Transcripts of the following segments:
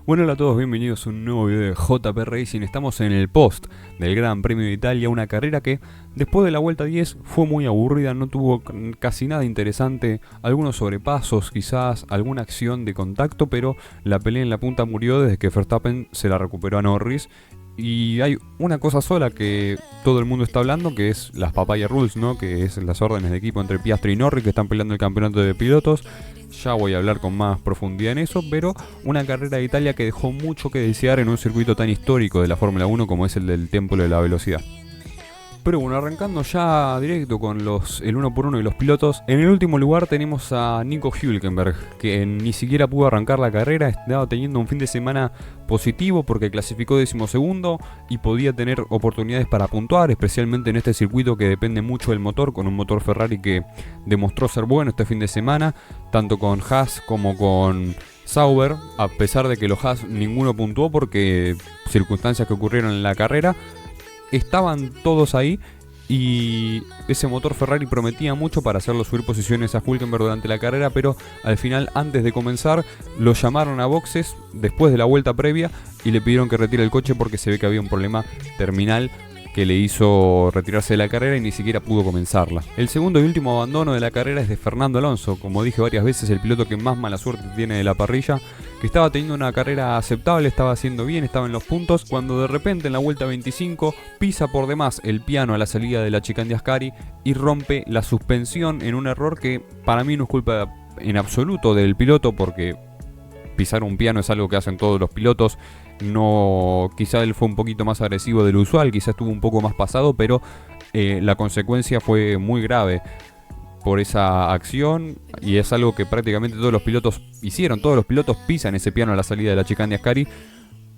Bueno, hola a todos, bienvenidos a un nuevo video de JP Racing. Estamos en el post del Gran Premio de Italia, una carrera que después de la vuelta 10 fue muy aburrida, no tuvo casi nada interesante, algunos sobrepasos, quizás alguna acción de contacto, pero la pelea en la punta murió desde que Verstappen se la recuperó a Norris. Y hay una cosa sola que todo el mundo está hablando, que es las Papaya Rules, ¿no? Que es las órdenes de equipo entre Piastri y Norris, que están peleando el campeonato de pilotos. Ya voy a hablar con más profundidad en eso, pero una carrera de Italia que dejó mucho que desear en un circuito tan histórico de la Fórmula 1 como es el del Templo de la Velocidad. Pero bueno, arrancando ya directo con el uno por uno de los pilotos. En el último lugar tenemos a Nico Hülkenberg, que ni siquiera pudo arrancar la carrera. Estaba teniendo un fin de semana positivo porque clasificó 12º y podía tener oportunidades para puntuar, especialmente en este circuito que depende mucho del motor, con un motor Ferrari que demostró ser bueno este fin de semana, tanto con Haas como con Sauber, a pesar de que los Haas ninguno puntuó porque circunstancias que ocurrieron en la carrera. Estaban todos ahí y ese motor Ferrari prometía mucho para hacerlo subir posiciones a Hülkenberg durante la carrera, pero al final, antes de comenzar, lo llamaron a boxes después de la vuelta previa y le pidieron que retire el coche porque se ve que había un problema terminal que le hizo retirarse de la carrera y ni siquiera pudo comenzarla. El segundo y último abandono de la carrera es de Fernando Alonso, como dije varias veces, el piloto que más mala suerte tiene de la parrilla, que estaba teniendo una carrera aceptable, estaba haciendo bien, estaba en los puntos, cuando de repente en la vuelta 25 pisa por demás el piano a la salida de la chicane de Ascari y rompe la suspensión en un error que para mí no es culpa en absoluto del piloto, porque pisar un piano es algo que hacen todos los pilotos. No, quizá él fue un poquito más agresivo de lo usual, quizá estuvo un poco más pasado, pero la consecuencia fue muy grave por esa acción y es algo que prácticamente todos los pilotos hicieron. Todos los pilotos pisan ese piano a la salida de la chicane de Ascari,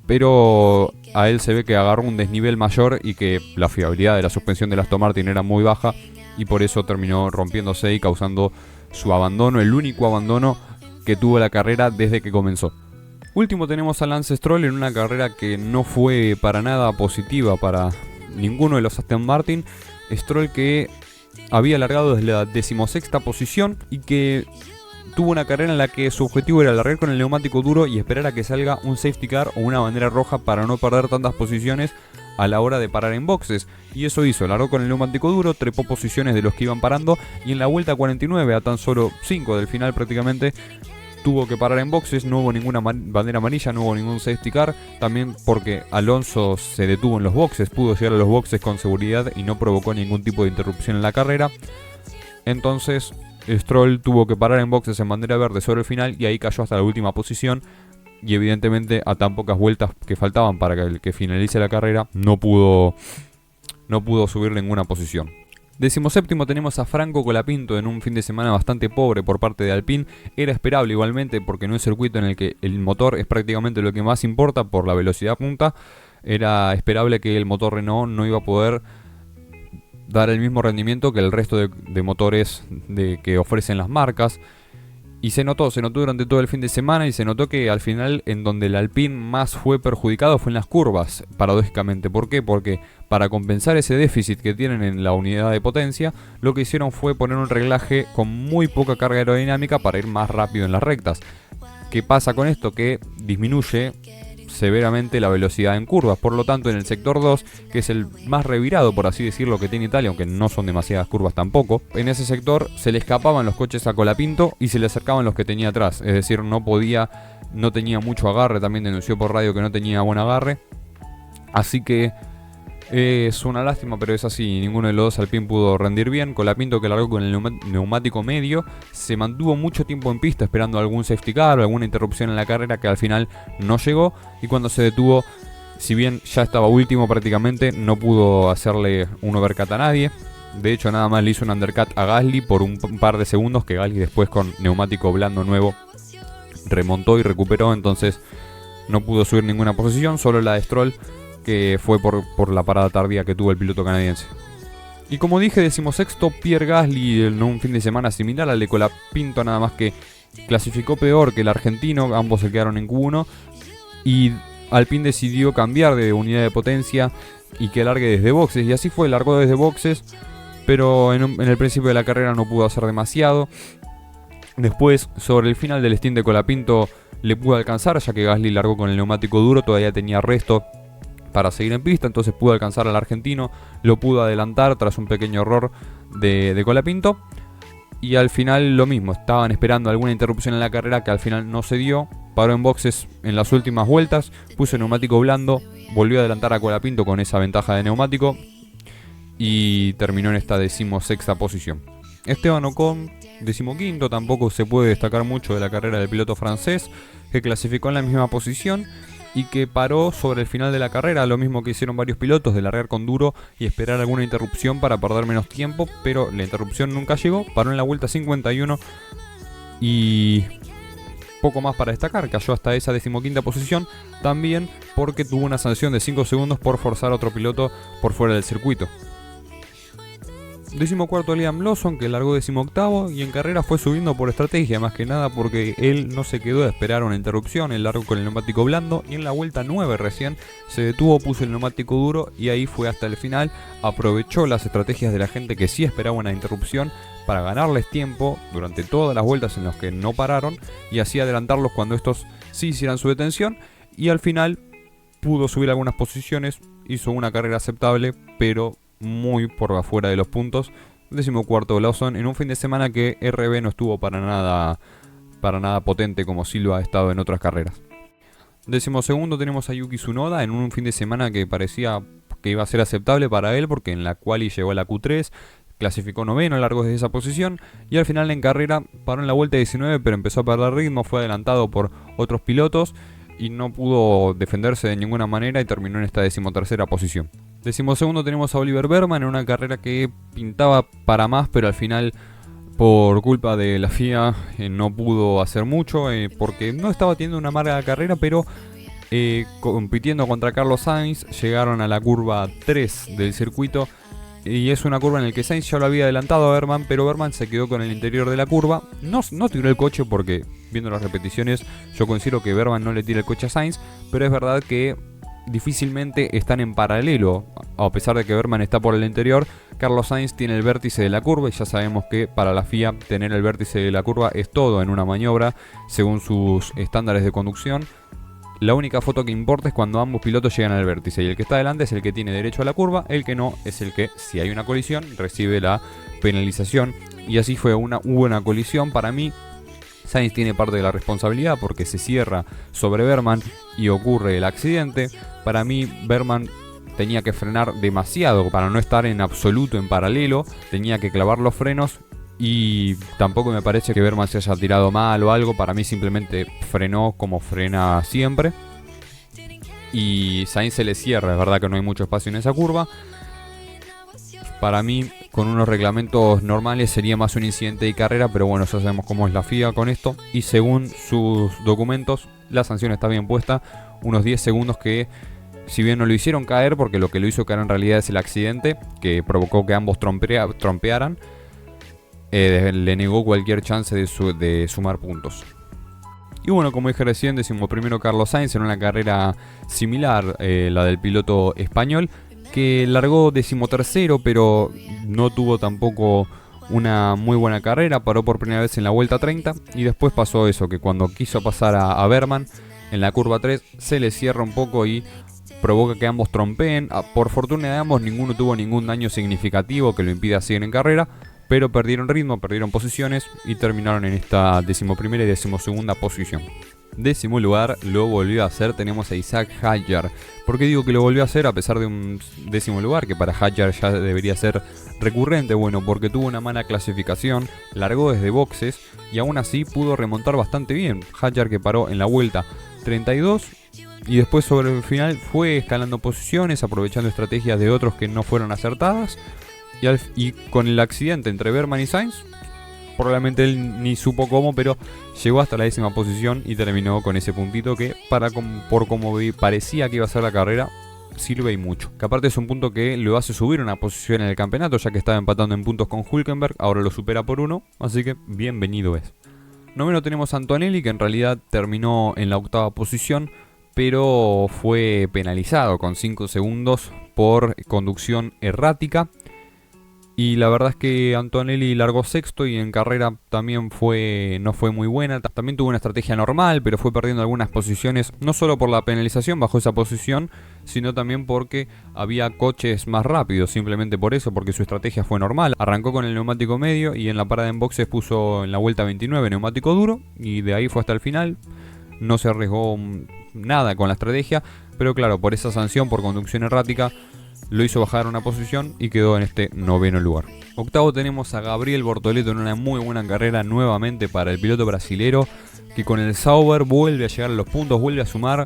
pero a él se ve que agarró un desnivel mayor y que la fiabilidad de la suspensión de Aston Martin era muy baja y por eso terminó rompiéndose y causando su abandono, el único abandono que tuvo la carrera desde que comenzó. Último tenemos a Lance Stroll en una carrera que no fue para nada positiva para ninguno de los Aston Martin. Stroll que había largado desde la 16ª posición y que tuvo una carrera en la que su objetivo era largar con el neumático duro y esperar a que salga un safety car o una bandera roja para no perder tantas posiciones a la hora de parar en boxes. Y eso hizo, largó con el neumático duro, trepó posiciones de los que iban parando y en la vuelta 49, a tan solo 5 del final prácticamente, tuvo que parar en boxes. No hubo ninguna bandera amarilla, no hubo ningún safety car, también porque Alonso se detuvo en los boxes, pudo llegar a los boxes con seguridad y no provocó ningún tipo de interrupción en la carrera. Entonces Stroll tuvo que parar en boxes en bandera verde sobre el final y ahí cayó hasta la última posición y evidentemente a tan pocas vueltas que faltaban para que finalice la carrera no pudo subir ninguna posición. 17º tenemos a Franco Colapinto en un fin de semana bastante pobre por parte de Alpine. Era esperable igualmente porque en un circuito en el que el motor es prácticamente lo que más importa por la velocidad punta, era esperable que el motor Renault no iba a poder dar el mismo rendimiento que el resto de motores que ofrecen las marcas. Y se notó durante todo el fin de semana y se notó que al final en donde el Alpine más fue perjudicado fue en las curvas, paradójicamente. ¿Por qué? Porque para compensar ese déficit que tienen en la unidad de potencia, lo que hicieron fue poner un reglaje con muy poca carga aerodinámica para ir más rápido en las rectas. ¿Qué pasa con esto? Que disminuye severamente la velocidad en curvas. Por lo tanto, en el sector 2, que es el más revirado, por así decirlo, que tiene Italia, aunque no son demasiadas curvas tampoco, en ese sector se le escapaban los coches a Colapinto y se le acercaban los que tenía atrás. Es decir, no tenía mucho agarre. También denunció por radio que no tenía buen agarre. Así que es una lástima, pero es así. Ninguno de los dos Alpine pudo rendir bien. Colapinto, que largó con el neumático medio, se mantuvo mucho tiempo en pista esperando algún safety car o alguna interrupción en la carrera que al final no llegó. Y cuando se detuvo, si bien ya estaba último prácticamente, no pudo hacerle un overcut a nadie. De hecho, nada más le hizo un undercut a Gasly por un par de segundos, que Gasly después con neumático blando nuevo remontó y recuperó. Entonces no pudo subir ninguna posición, solo la de Stroll, que fue por la parada tardía que tuvo el piloto canadiense. Y como dije, 16º Pierre Gasly en un fin de semana similar al de Colapinto, nada más que clasificó peor que el argentino, ambos se quedaron en Q1 y Alpine decidió cambiar de unidad de potencia y que largue desde boxes, y así fue, largó desde boxes, pero en el principio de la carrera no pudo hacer demasiado. Después, sobre el final del stint de Colapinto, le pudo alcanzar, ya que Gasly largó con el neumático duro, todavía tenía resto para seguir en pista, entonces pudo alcanzar al argentino, lo pudo adelantar tras un pequeño error de Colapinto. Y al final lo mismo, estaban esperando alguna interrupción en la carrera que al final no se dio. Paró en boxes en las últimas vueltas, puso el neumático blando, volvió a adelantar a Colapinto con esa ventaja de neumático y terminó en esta 16ª posición. Esteban Ocon, 15º, tampoco se puede destacar mucho de la carrera del piloto francés, que clasificó en la misma posición y que paró sobre el final de la carrera, lo mismo que hicieron varios pilotos, de largar con duro y esperar alguna interrupción para perder menos tiempo, pero la interrupción nunca llegó, paró en la vuelta 51 y poco más para destacar, cayó hasta esa 15ª posición, también porque tuvo una sanción de 5 segundos por forzar a otro piloto por fuera del circuito. 14º Liam Lawson, que largó 18º y en carrera fue subiendo por estrategia, más que nada porque él no se quedó a esperar una interrupción, él largó con el neumático blando y en la vuelta 9 recién se detuvo, puso el neumático duro y ahí fue hasta el final, aprovechó las estrategias de la gente que sí esperaba una interrupción para ganarles tiempo durante todas las vueltas en las que no pararon y así adelantarlos cuando estos sí hicieran su detención, y al final pudo subir algunas posiciones, hizo una carrera aceptable, pero muy por afuera de los puntos. 14º Lawson en un fin de semana que RB no estuvo para nada potente como Silva ha estado en otras carreras. 12º tenemos a Yuki Tsunoda en un fin de semana que parecía que iba a ser aceptable para él, porque en la quali llegó a la Q3, clasificó noveno, largó desde esa posición y al final en carrera paró en la vuelta 19, pero empezó a perder ritmo, fue adelantado por otros pilotos y no pudo defenderse de ninguna manera y terminó en esta 13ª posición. 12º tenemos a Oliver Behrman en una carrera que pintaba para más, pero al final por culpa de la FIA no pudo hacer mucho, porque no estaba teniendo una amarga carrera, pero compitiendo contra Carlos Sainz llegaron a la curva 3 del circuito. Y es una curva en la que Sainz ya lo había adelantado a Behrman, pero Behrman se quedó con el interior de la curva. No tiró el coche porque, viendo las repeticiones, yo considero que Behrman no le tira el coche a Sainz, pero es verdad que difícilmente están en paralelo. A pesar de que Behrman está por el interior, Carlos Sainz tiene el vértice de la curva y ya sabemos que para la FIA tener el vértice de la curva es todo en una maniobra, según sus estándares de conducción. La única foto que importa es cuando ambos pilotos llegan al vértice y el que está adelante es el que tiene derecho a la curva, el que no es el que, si hay una colisión, recibe la penalización. Y así hubo una colisión. Para mí, Sainz tiene parte de la responsabilidad porque se cierra sobre Behrman y ocurre el accidente. Para mí, Behrman tenía que frenar demasiado para no estar en absoluto en paralelo, tenía que clavar los frenos. Y tampoco me parece que Behrman se haya tirado mal o algo. Para mí simplemente frenó como frena siempre. Y Sainz se le cierra, es verdad que no hay mucho espacio en esa curva. Para mí, con unos reglamentos normales sería más un incidente de carrera, pero bueno, ya sabemos cómo es la FIA con esto. Y según sus documentos, la sanción está bien puesta. Unos 10 segundos que, si bien no lo hicieron caer, porque lo que lo hizo caer en realidad es el accidente que provocó que ambos trompearan, le negó cualquier chance de sumar puntos. Y bueno, como dije recién, 11º Carlos Sainz en una carrera similar, la del piloto español, que largó 13º, pero no tuvo tampoco una muy buena carrera, paró por primera vez en la vuelta 30 y después pasó eso, que cuando quiso pasar a Behrman en la curva 3 se le cierra un poco y provoca que ambos trompeen. Por fortuna de ambos, ninguno tuvo ningún daño significativo que lo impida seguir en carrera, pero perdieron ritmo, perdieron posiciones y terminaron en esta 11ª y 12ª posición. 10º lugar lo volvió a hacer, tenemos a Isaac Hadjar. ¿Por qué digo que lo volvió a hacer a pesar de un 10º lugar, que para Hadjar ya debería ser recurrente? Bueno, porque tuvo una mala clasificación, largó desde boxes y aún así pudo remontar bastante bien. Hadjar, que paró en la vuelta 32 y después sobre el final fue escalando posiciones, aprovechando estrategias de otros que no fueron acertadas. Y con el accidente entre Behrman y Sainz, probablemente él ni supo cómo, pero llegó hasta la 10ª posición y terminó con ese puntito que, por como parecía que iba a ser la carrera, sirve y mucho. Que aparte es un punto que lo hace subir una posición en el campeonato, ya que estaba empatando en puntos con Hülkenberg, ahora lo supera por 1, así que bienvenido es. Noveno tenemos a Antonelli, que en realidad terminó en la 8ª posición, pero fue penalizado con 5 segundos por conducción errática. Y la verdad es que Antonelli largó sexto y en carrera también no fue muy buena. También tuvo una estrategia normal, pero fue perdiendo algunas posiciones, no solo por la penalización bajo esa posición, sino también porque había coches más rápidos, simplemente por eso, porque su estrategia fue normal. Arrancó con el neumático medio y en la parada en boxes puso en la vuelta 29 neumático duro y de ahí fue hasta el final. No se arriesgó nada con la estrategia, pero claro, por esa sanción por conducción errática lo hizo bajar una posición y quedó en este noveno lugar. Octavo tenemos a Gabriel Bortoleto en una muy buena carrera nuevamente para el piloto brasilero, que con el Sauber vuelve a llegar a los puntos, vuelve a sumar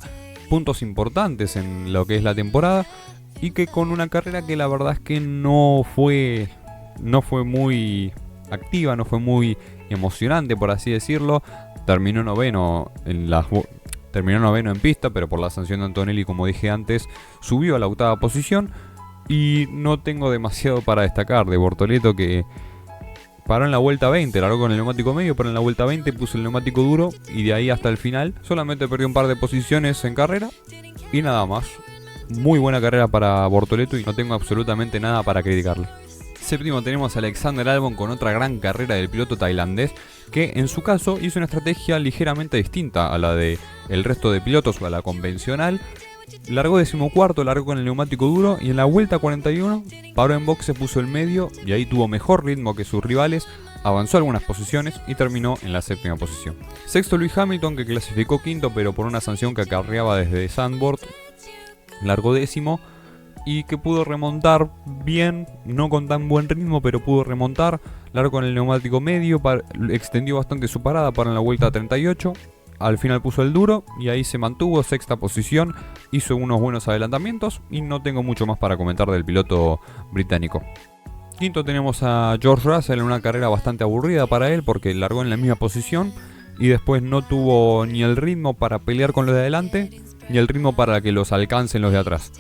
puntos importantes en lo que es la temporada, y que con una carrera que la verdad es que no fue muy activa, no fue muy emocionante, por así decirlo. Terminó noveno en pista, pero por la sanción de Antonelli, como dije antes, subió a la octava posición. Y no tengo demasiado para destacar de Bortoleto, que paró en la vuelta 20, largó con el neumático medio, pero en la vuelta 20 puso el neumático duro y de ahí hasta el final solamente perdió un par de posiciones en carrera y nada más. Muy buena carrera para Bortoleto y no tengo absolutamente nada para criticarle. Séptimo tenemos a Alexander Albon con otra gran carrera del piloto tailandés, que en su caso hizo una estrategia ligeramente distinta a la de el resto de pilotos o a la convencional. Largó 14º, largó con el neumático duro y en la vuelta 41 paró en boxe, puso el medio y ahí tuvo mejor ritmo que sus rivales, avanzó algunas posiciones y terminó en la séptima posición. Sexto Lewis Hamilton, que clasificó quinto pero por una sanción que acarreaba desde Zandvoort, largó décimo y que pudo remontar bien, no con tan buen ritmo, pero pudo remontar. Largó con el neumático medio, extendió bastante su parada para en la vuelta 38. Al final puso el duro y ahí se mantuvo, sexta posición, hizo unos buenos adelantamientos y no tengo mucho más para comentar del piloto británico. Quinto tenemos a George Russell en una carrera bastante aburrida para él porque largó en la misma posición y después no tuvo ni el ritmo para pelear con los de adelante ni el ritmo para que los alcancen los de atrás.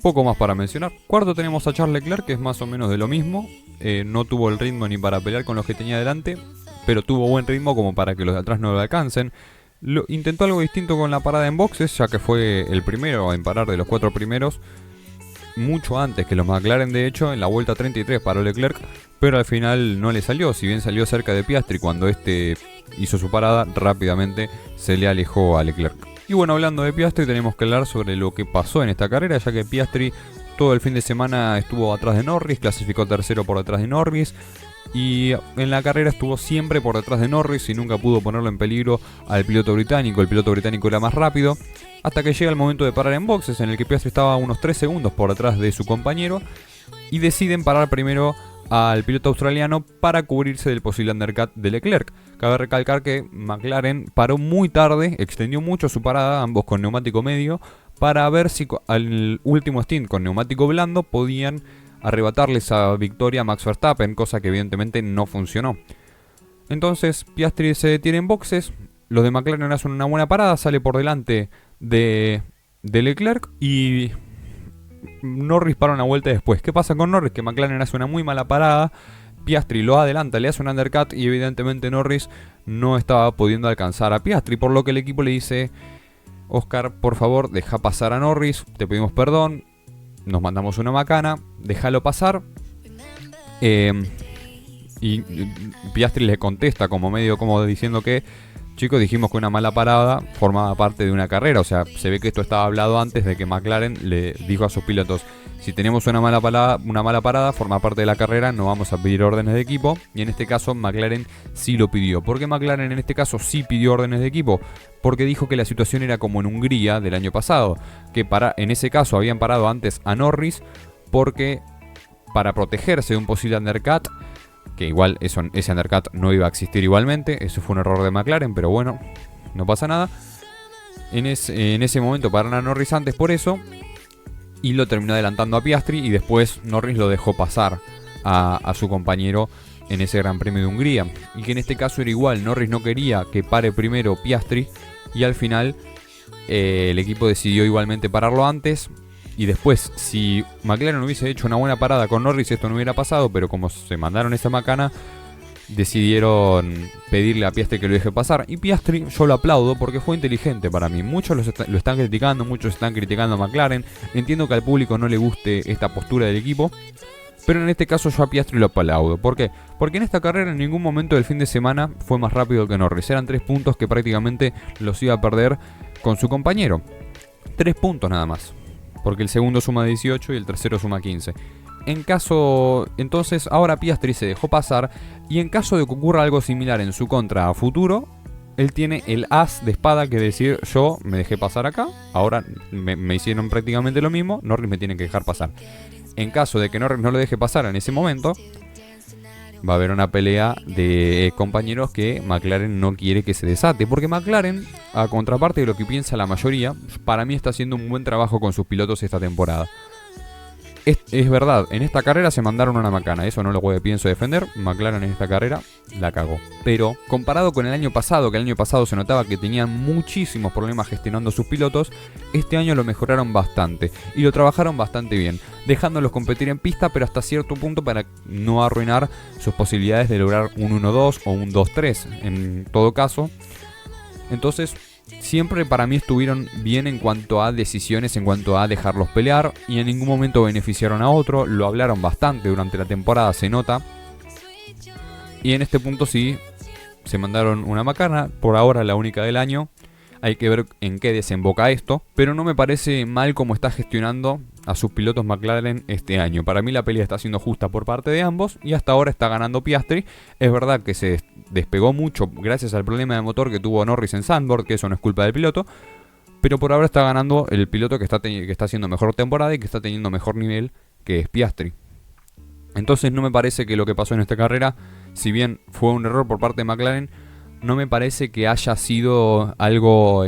Poco más para mencionar. Cuarto tenemos a Charles Leclerc, que es más o menos de lo mismo. No tuvo el ritmo ni para pelear con los que tenía adelante, pero tuvo buen ritmo como para que los de atrás no lo alcancen. Intentó algo distinto con la parada en boxes, ya que fue el primero en parar de los 4 primeros, mucho antes que los McLaren. De hecho, en la vuelta 33 paró Leclerc, pero al final no le salió. Si bien salió cerca de Piastri, cuando este hizo su parada, rápidamente se le alejó a Leclerc. Y bueno, hablando de Piastri, tenemos que hablar sobre lo que pasó en esta carrera, ya que Piastri todo el fin de semana estuvo atrás de Norris, clasificó tercero por detrás de Norris, y en la carrera estuvo siempre por detrás de Norris y nunca pudo ponerlo en peligro al piloto británico. El piloto británico era más rápido, hasta que llega el momento de parar en boxes, en el que Piastri estaba a unos 3 segundos por detrás de su compañero, y deciden parar primero al piloto australiano para cubrirse del posible undercut de Leclerc. Cabe recalcar que McLaren paró muy tarde, extendió mucho su parada, ambos con neumático medio, para ver si al último stint con neumático blando podían arrebatarle esa victoria a Max Verstappen, cosa que evidentemente no funcionó. Entonces Piastri se detiene en boxes, los de McLaren hacen una buena parada, sale por delante de Leclerc y Norris para una vuelta después. ¿Qué pasa con Norris? Que McLaren hace una muy mala parada, Piastri lo adelanta, le hace un undercut y evidentemente Norris no estaba pudiendo alcanzar a Piastri, por lo que el equipo le dice: Oscar, por favor, deja pasar a Norris, te pedimos perdón, nos mandamos una macana, déjalo pasar. Y Piastri le contesta como medio como diciendo que, chicos, dijimos que una mala parada formaba parte de una carrera. O sea, se ve que esto estaba hablado antes de que McLaren le dijo a sus pilotos: si tenemos una mala parada, forma parte de la carrera, no vamos a pedir órdenes de equipo. Y en este caso McLaren sí lo pidió. ¿Por qué McLaren en este caso sí pidió órdenes de equipo? Porque dijo que la situación era como en Hungría del año pasado, que en ese caso habían parado antes a Norris porque para protegerse de un posible undercut, que igual ese undercut no iba a existir igualmente, eso fue un error de McLaren, pero bueno, no pasa nada. En ese momento pararon a Norris antes por eso, y lo terminó adelantando a Piastri, y después Norris lo dejó pasar a su compañero en ese Gran Premio de Hungría, y que en este caso era igual. Norris no quería que pare primero Piastri, y al final el equipo decidió igualmente pararlo antes. Y después, si McLaren hubiese hecho una buena parada con Norris, esto no hubiera pasado, pero como se mandaron esa macana, decidieron pedirle a Piastri que lo deje pasar. Y Piastri yo lo aplaudo porque fue inteligente para mí. Muchos lo están criticando, muchos están criticando a McLaren. Entiendo que al público no le guste esta postura del equipo, Pero en este caso yo a Piastri lo aplaudo. ¿Por qué? Porque en esta carrera en ningún momento del fin de semana fue más rápido que Norris. Eran 3 puntos que prácticamente los iba a perder con su compañero. 3 puntos nada más. Porque el segundo suma 18 y el tercero suma 15. Entonces ahora Piastri se dejó pasar. Y en caso de que ocurra algo similar en su contra a futuro, él tiene el as de espada que decir: yo me dejé pasar acá, ahora me hicieron prácticamente lo mismo, Norris me tiene que dejar pasar. En caso de que Norris no lo deje pasar en ese momento, va a haber una pelea de compañeros que McLaren no quiere que se desate. Porque McLaren, a contraparte de lo que piensa la mayoría, para mí está haciendo un buen trabajo con sus pilotos esta temporada. Es verdad, en esta carrera se mandaron una macana, eso no lo pienso defender. McLaren en esta carrera la cagó. Pero comparado con el año pasado, que el año pasado se notaba que tenían muchísimos problemas gestionando sus pilotos, este año lo mejoraron bastante y lo trabajaron bastante bien, dejándolos competir en pista, pero hasta cierto punto para no arruinar sus posibilidades de lograr un 1-2 o un 2-3 en todo caso. Entonces, siempre para mí estuvieron bien en cuanto a decisiones, en cuanto a dejarlos pelear, y en ningún momento beneficiaron a otro. Lo hablaron bastante durante la temporada, se nota. Y en este punto sí, se mandaron una macana, por ahora la única del año. Hay que ver en qué desemboca esto, pero no me parece mal cómo está gestionando a sus pilotos McLaren este año. Para mí la pelea está siendo justa por parte de ambos y hasta ahora está ganando Piastri. Es verdad que se despegó mucho gracias al problema de motor que tuvo Norris en Zandvoort, que eso no es culpa del piloto, pero por ahora está ganando el piloto que está haciendo mejor temporada y que está teniendo mejor nivel, que es Piastri. Entonces no me parece que lo que pasó en esta carrera, si bien fue un error por parte de McLaren, no me parece que haya sido algo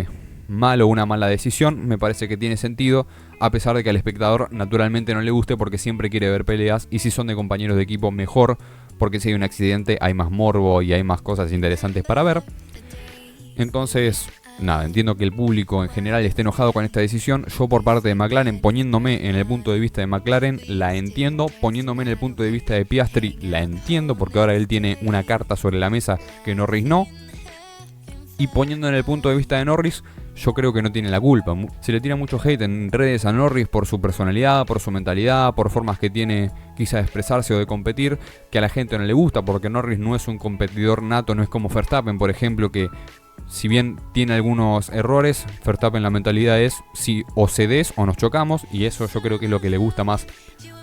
malo o una mala decisión. Me parece que tiene sentido, a pesar de que al espectador naturalmente no le guste, porque siempre quiere ver peleas, y si son de compañeros de equipo mejor, porque si hay un accidente hay más morbo y hay más cosas interesantes para ver. Entonces, nada, entiendo que el público en general esté enojado con esta decisión. Yo por parte de McLaren, poniéndome en el punto de vista de McLaren, la entiendo. Poniéndome en el punto de vista de Piastri, la entiendo, porque ahora él tiene una carta sobre la mesa que Norris no. Y poniendo en el punto de vista de Norris, yo creo que no tiene la culpa. Se le tira mucho hate en redes a Norris por su personalidad, por su mentalidad, por formas que tiene quizá de expresarse o de competir, que a la gente no le gusta, porque Norris no es un competidor nato, no es como Verstappen, por ejemplo, que si bien tiene algunos errores, Verstappen la mentalidad es si o cedes o nos chocamos, y eso yo creo que es lo que le gusta más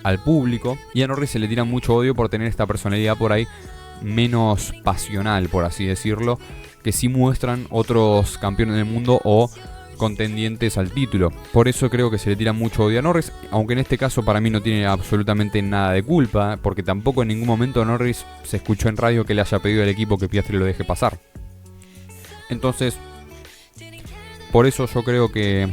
al público. Y a Norris se le tira mucho odio por tener esta personalidad por ahí menos pasional, por así decirlo, que sí muestran otros campeones del mundo o contendientes al título. Por eso creo que se le tira mucho odio a Norris, aunque en este caso para mí no tiene absolutamente nada de culpa, porque tampoco en ningún momento Norris se escuchó en radio que le haya pedido al equipo que Piastri lo deje pasar. Entonces, por eso yo creo que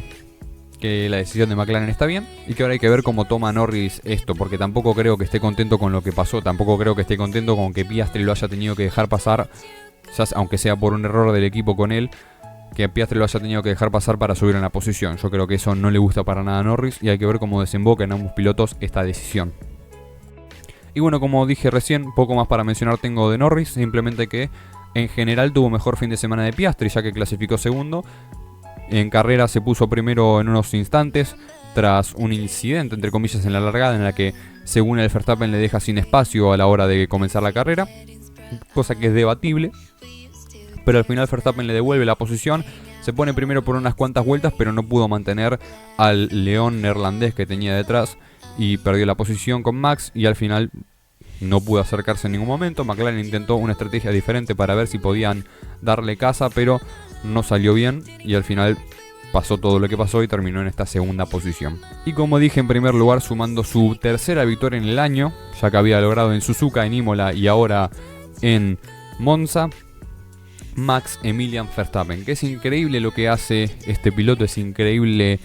la decisión de McLaren está bien, y que ahora hay que ver cómo toma Norris esto, porque tampoco creo que esté contento con lo que pasó, tampoco creo que esté contento con que Piastri lo haya tenido que dejar pasar, aunque sea por un error del equipo con él, que Piastri lo haya tenido que dejar pasar para subir en la posición. Yo creo que eso no le gusta para nada a Norris, y hay que ver cómo desemboca en ambos pilotos esta decisión. Y bueno, como dije recién, poco más para mencionar tengo de Norris, simplemente que en general tuvo mejor fin de semana de Piastri, ya que clasificó segundo. En carrera se puso primero en unos instantes, tras un incidente, entre comillas, en la largada, en la que, según el Verstappen, le deja sin espacio a la hora de comenzar la carrera, cosa que es debatible. Pero al final Verstappen le devuelve la posición, se pone primero por unas cuantas vueltas, pero no pudo mantener al león neerlandés que tenía detrás y perdió la posición con Max, y al final no pudo acercarse en ningún momento. McLaren intentó una estrategia diferente para ver si podían darle caza, pero no salió bien, y al final pasó todo lo que pasó y terminó en esta segunda posición. Y como dije, en primer lugar, sumando su tercera victoria en el año, ya que había logrado en Suzuka, en Imola y ahora en Monza, Max Emilian Verstappen, que es increíble lo que hace este piloto, es increíble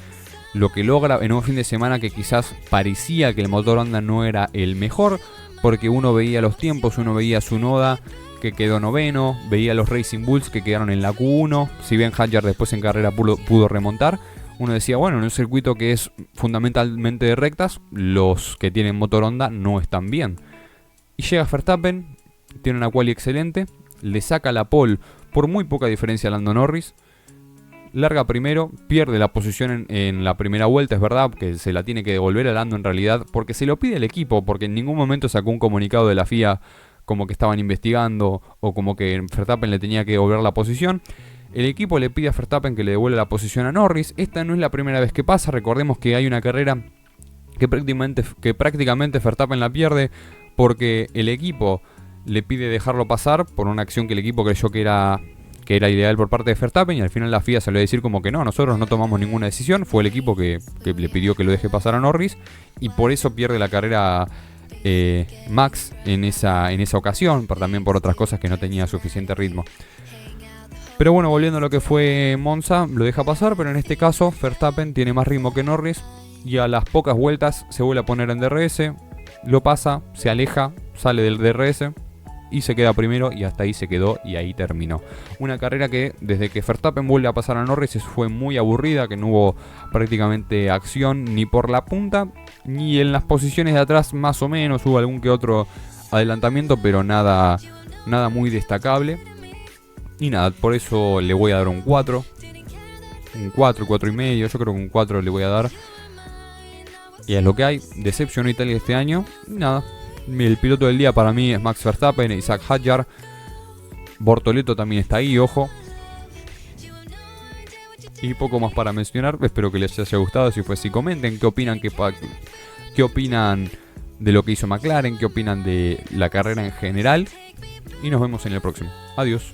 lo que logra en un fin de semana que quizás parecía que el motor Honda no era el mejor, porque uno veía los tiempos, uno veía a Tsunoda que quedó noveno, veía los Racing Bulls que quedaron en la Q1, si bien Hadjar después en carrera pudo remontar, uno decía, bueno, en un circuito que es fundamentalmente de rectas, los que tienen motor Honda no están bien. Y llega Verstappen, tiene una quali excelente, le saca la pole por muy poca diferencia a Lando Norris, larga primero, pierde la posición en la primera vuelta, es verdad, que se la tiene que devolver a Lando en realidad, porque se lo pide el equipo, porque en ningún momento sacó un comunicado de la FIA como que estaban investigando o como que Verstappen le tenía que devolver la posición. El equipo le pide a Verstappen que le devuelva la posición a Norris. Esta no es la primera vez que pasa, recordemos que hay una carrera que prácticamente Verstappen la pierde porque el equipo le pide dejarlo pasar por una acción que el equipo creyó que era ideal por parte de Verstappen, y al final la FIA salió a decir como que no, nosotros no tomamos ninguna decisión, fue el equipo que le pidió que lo deje pasar a Norris, y por eso pierde la carrera Max en esa ocasión, también por otras cosas que no tenía suficiente ritmo. Pero bueno, volviendo a lo que fue Monza, lo deja pasar, pero en este caso Verstappen tiene más ritmo que Norris y a las pocas vueltas se vuelve a poner en DRS, lo pasa, se aleja, sale del DRS y se queda primero, y hasta ahí se quedó y ahí terminó. Una carrera que desde que Verstappen vuelve a pasar a Norris fue muy aburrida, que no hubo prácticamente acción ni por la punta ni en las posiciones de atrás, más o menos hubo algún que otro adelantamiento, pero nada muy destacable. Y nada, por eso le voy a dar un 4. Un 4, 4 y medio. Yo creo que un 4 le voy a dar. Y es lo que hay. Decepcionó Italia este año. Y nada. El piloto del día para mí es Max Verstappen, Isaac Hadjar. Bortoleto también está ahí, ojo. Y poco más para mencionar. Espero que les haya gustado. Si fue así, comenten qué opinan, qué opinan de lo que hizo McLaren, qué opinan de la carrera en general. Y nos vemos en el próximo. Adiós.